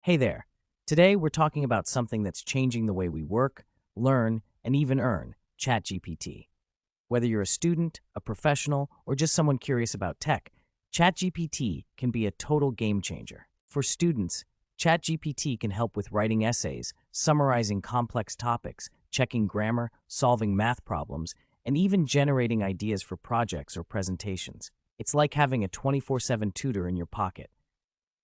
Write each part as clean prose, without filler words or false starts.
Hey there. Today we're talking about something that's changing the way we work, learn, and even earn ChatGPT. Whether you're a student, a professional, or just someone curious about tech, ChatGPT can be a total game changer. For students, ChatGPT can help with writing essays, summarizing complex topics, checking grammar, solving math problems, and even generating ideas for projects or presentations. It's like having a 24/7 tutor in your pocket.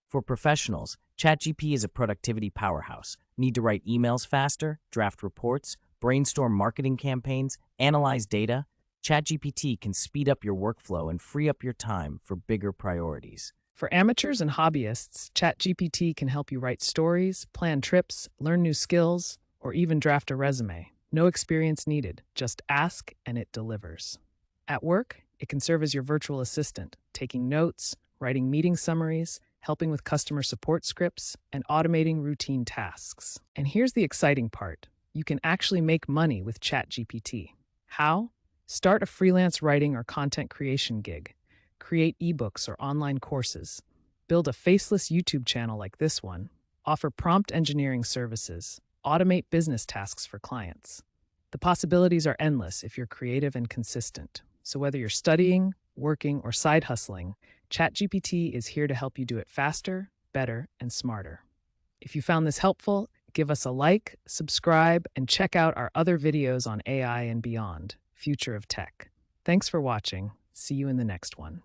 For professionals, ChatGPT is a productivity powerhouse. Need to write emails faster, draft reports, brainstorm marketing campaigns, analyze data? ChatGPT can speed up your workflow and free up your time for bigger priorities. For amateurs and hobbyists, ChatGPT can help you write stories, plan trips, learn new skills, or even draft a resume. No experience needed, just ask and it delivers. At work, it can serve as your virtual assistant, taking notes, writing meeting summaries, helping with customer support scripts, and automating routine tasks. And here's the exciting part. You can actually make money with ChatGPT. How? Start a freelance writing or content creation gig. Create ebooks or online courses. Build a faceless YouTube channel like this one. Offer prompt engineering services. Automate business tasks for clients. The possibilities are endless if you're creative and consistent. So whether you're studying, working, or side hustling, ChatGPT is here to help you do it faster, better, and smarter. If you found this helpful, give us a like, subscribe, and check out our other videos on AI and beyond, Future of Tech. Thanks for watching. See you in the next one.